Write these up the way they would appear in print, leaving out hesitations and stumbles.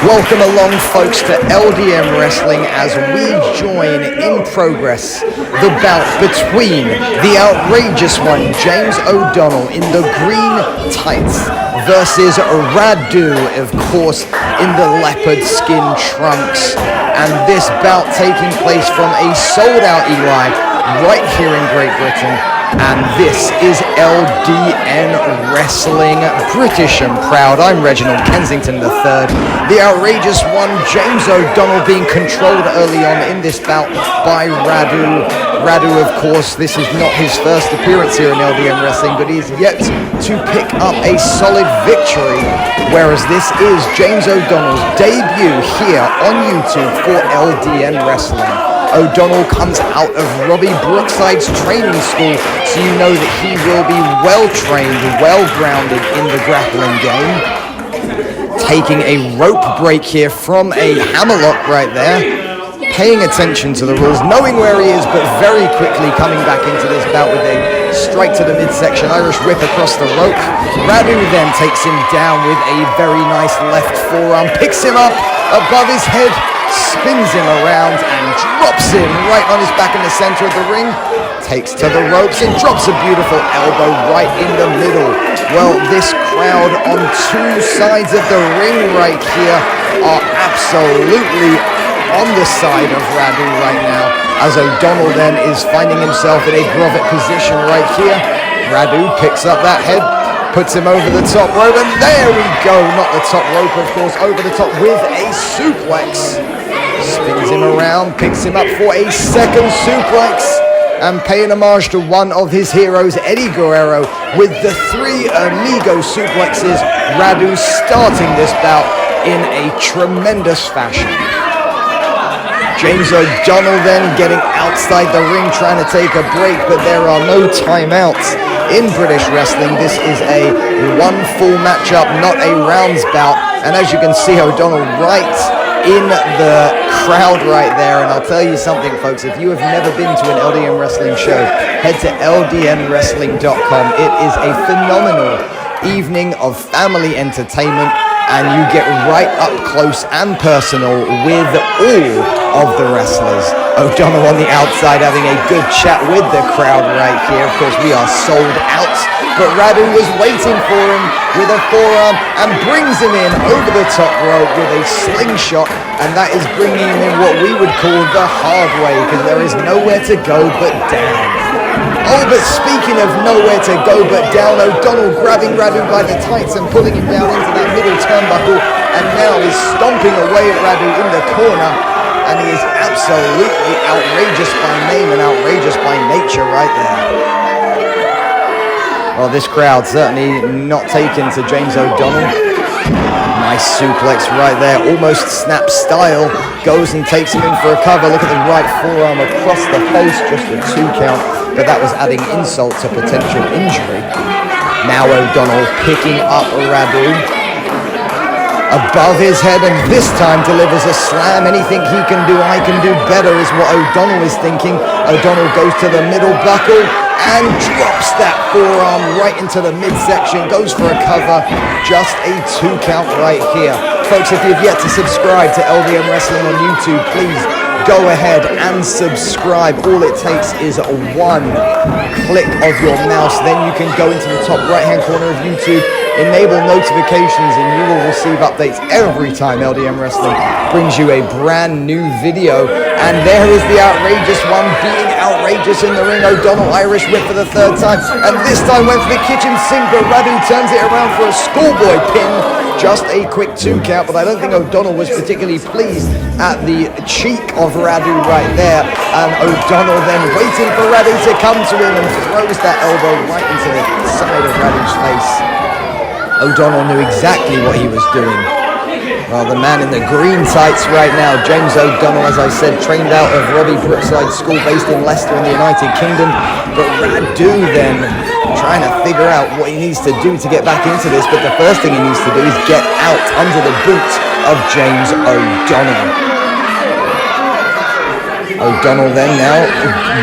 Welcome along, folks, to LDM Wrestling as we join in progress the bout between the outrageous one, James O'Donnell, in the green tights versus Radu, of course, in the leopard skin trunks. And this bout taking place from a sold-out Eli right here in Great Britain. And this is LDN Wrestling, British and proud. I'm Reginald Kensington III. The outrageous one, James O'Donnell, being controlled early on in this bout by Radu. Radu, of course, this is not his first appearance here in LDN Wrestling, but he's yet to pick up a solid victory. Whereas this is James O'Donnell's debut here on YouTube for LDN Wrestling. O'Donnell comes out of Robbie Brookside's training school, so you know that he will be well-trained, well-grounded in the grappling game. Taking a rope break here from a hammerlock right there. Paying attention to the rules, knowing where he is, but very quickly coming back into this bout with a strike to the midsection, Irish whip across the rope. Radu then takes him down with a very nice left forearm, picks him up above his head, spins him around and drops him right on his back in the center of the ring, takes to the ropes and drops a beautiful elbow right in the middle. Well, this crowd on two sides of the ring right here are absolutely on the side of Radu right now, as O'Donnell then is finding himself in a grovet position right here. Radu picks up that head, puts him over the top rope, and there we go, not the top rope of course, over the top with a suplex. Spins him around, picks him up for a second suplex, and paying homage to one of his heroes, Eddie Guerrero, with the three amigo suplexes. Radu starting this bout in a tremendous fashion. James O'Donnell then getting outside the ring, trying to take a break, but there are no timeouts in British wrestling. This is a one full matchup, not a rounds bout. And as you can see, O'Donnell right in the crowd right there. And I'll tell you something, folks, if you have never been to an LDN Wrestling show, head to ldnwrestling.com. It is a phenomenal evening of family entertainment, and you get right up close and personal with all of the wrestlers. O'Donnell on the outside having a good chat with the crowd right here. Of course, we are sold out, but Radu was waiting for him with a forearm and brings him in over the top rope with a slingshot, and that is bringing him in what we would call the hard way, because there is nowhere to go but down. Oh, but speaking of nowhere to go but down, O'Donnell grabbing Radu by the tights and pulling him down into that middle turnbuckle, and now is stomping away at Radu in the corner, and he is absolutely outrageous by name and outrageous by nature right there. Well, this crowd certainly not taken to James O'Donnell. Nice suplex right there, almost snap style, goes and takes him in for a cover. Look at the right forearm across the face, just a 2 count. But that was adding insult to potential injury. Now O'Donnell picking up Radu above his head, and this time delivers a slam. Anything he can do, I can do better, is what O'Donnell is thinking. O'Donnell goes to the middle buckle and drops that forearm right into the midsection, goes for a cover. Just a 2 count right here. Folks, if you've yet to subscribe to LDM Wrestling on YouTube, please go ahead and subscribe. All it takes is one click of your mouse. Then you can go into the top right hand corner of YouTube, enable notifications, and you will receive updates every time LDM Wrestling brings you a brand new video. And there is the outrageous one being outrageous in the ring. O'Donnell Irish whip for the 3rd time, and this time went for the kitchen sink, but Radu turns it around for a schoolboy pin. Just a quick 2 count, but I don't think O'Donnell was particularly pleased at the cheek of Radu right there. And O'Donnell then waiting for Radu to come to him and throws that elbow right into the side of Radu's face. O'Donnell knew exactly what he was doing. Well, the man in the green tights right now, James O'Donnell, as I said, trained out of Robbie Brookside School based in Leicester in the United Kingdom. But Radu then trying to figure out what he needs to do to get back into this, but the first thing he needs to do is get out under the boot of James O'Donnell. O'Donnell then now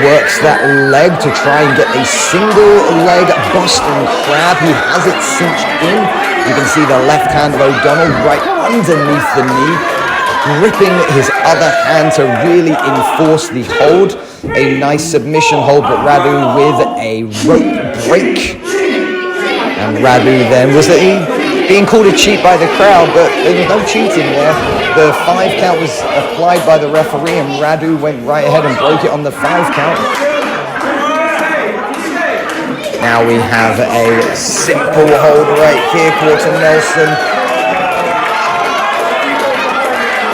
works that leg to try and get a single leg Boston Crab. He has it cinched in, You can see the left hand of O'Donnell right underneath the knee, gripping his other hand to really enforce the hold. A nice submission hold, but Radu with a rope break. And Radu then, was being called a cheat by the crowd, but there was no cheating there. The 5 count was applied by the referee, and Radu went right ahead and broke it on the 5 count. Now we have a simple hold right here. Quarter Nelson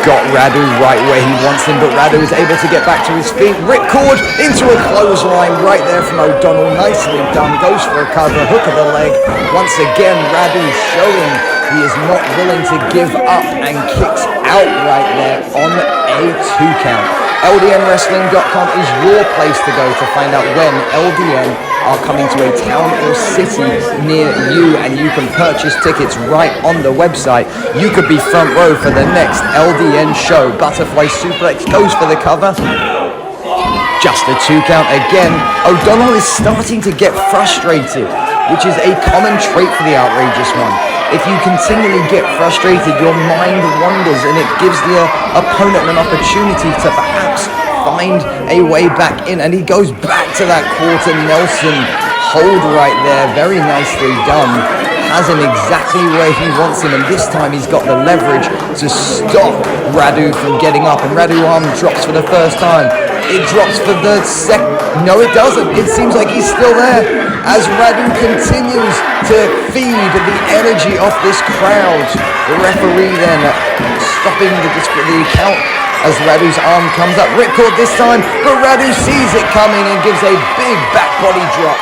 got Radu right where he wants him, but Radu is able to get back to his feet. Ripcord into a clothesline right there from O'Donnell. Nicely done. Goes for a cover. Hook of the leg. Once again, Radu showing he is not willing to give up and kicks out right there on a 2 count. LDMWrestling.com is your place to go to find out when LDM are coming to a town or city near you, and you can purchase tickets right on the website. You could be front row for the next LDN show. Butterfly suplex goes for the cover. Just a 2 count again. O'Donnell is starting to get frustrated, which is a common trait for the Outrageous One. If you continually get frustrated, your mind wanders, and it gives the opponent an opportunity to perhaps find a way back in, and he goes back to that Quarter Nelson hold right there. Very nicely done. Has him exactly where he wants him, and this time he's got the leverage to stop Radu from getting up, and Radu arm drops for the first time. It drops for the second. No, it doesn't. It seems like he's still there as Radu continues to feed the energy off this crowd. The referee then stopping the count as Radu's arm comes up. Ripcord this time, but Radu sees it coming and gives a big back body drop.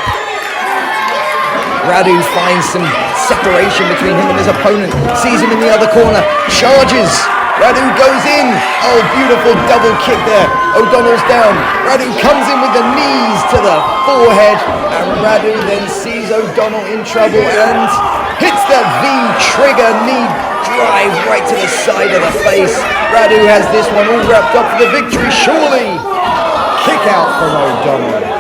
Radu finds some separation between him and his opponent. Sees him in the other corner. Charges. Radu goes in. Oh, beautiful double kick there. O'Donnell's down. Radu comes in with the knees to the forehead. And Radu then sees O'Donnell in trouble and hits the V-trigger knee drive right to the side of the face. Radu has this one all wrapped up for the victory, surely. Kick out from O'Donnell.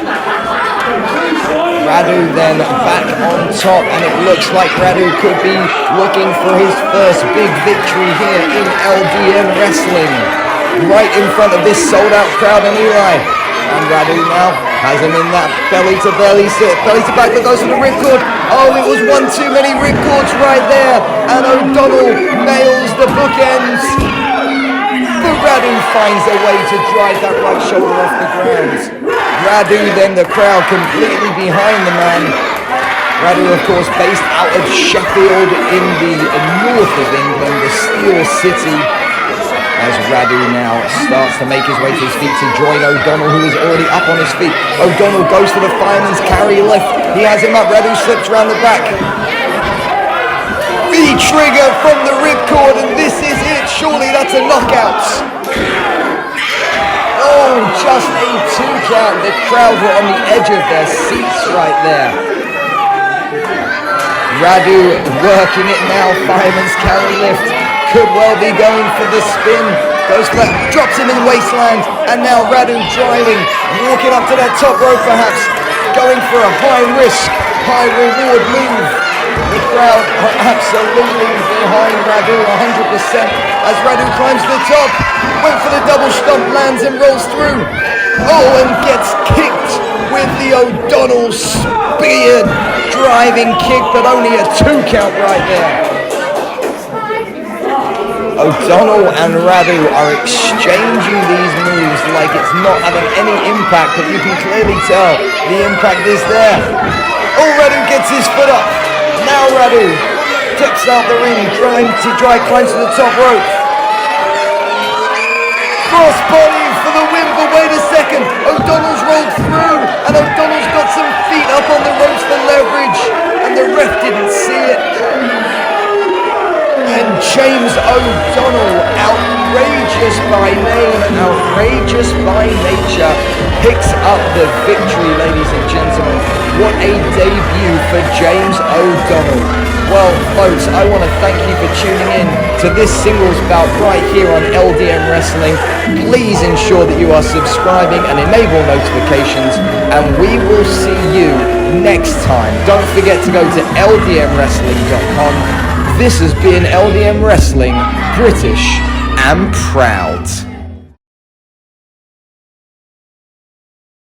Radu then back on top, and it looks like Radu could be looking for his first big victory here in LDM Wrestling. Right in front of this sold-out crowd and Eli. And Radu now has him in that belly to back, but goes for the ripcord. Oh, it was one too many ripcords right there, and O'Donnell nails the bookends. But Radu finds a way to drive that right shoulder off the ground. Radu then the crowd completely behind the man. Radu, of course, based out of Sheffield in the north of England, the Steel City. As Radu now starts to make his way to his feet to join O'Donnell, who is already up on his feet. O'Donnell goes for the fireman's carry lift. He has him up. Radu slips around the back. V-trigger from the ripcord, and this is it. Surely that's a knockout. Oh, just a 2 count. The crowd were on the edge of their seats right there. Radu working it now. Fireman's carry lift. Could well be going for the spin. Goes for that, drops him in the wasteland, and now Radu driving, walking up to that top rope perhaps, going for a high risk, high reward move. The crowd are absolutely behind Radu 100% as Radu climbs to the top, went for the double stomp, lands and rolls through. Oh, and gets kicked with the O'Donnell spear driving kick, but only a 2 count right there. O'Donnell and Radu are exchanging these moves like it's not having any impact, but you can clearly tell the impact is there. Oh, Radu gets his foot up. Now Radu tips out the ring, climbs to the top rope. Cross body for the win, but wait a second. O'Donnell's rolled through, and O'Donnell's got some feet up on the ropes for leverage, and the ref didn't see it. And James O'Donnell, outrageous by name, outrageous by nature, picks up the victory, ladies and gentlemen. What a debut for James O'Donnell. Well, folks, I want to thank you for tuning in to this singles bout right here on LDM Wrestling. Please ensure that you are subscribing and enable notifications, and we will see you next time. Don't forget to go to ldmwrestling.com This has been LDM Wrestling, British and proud.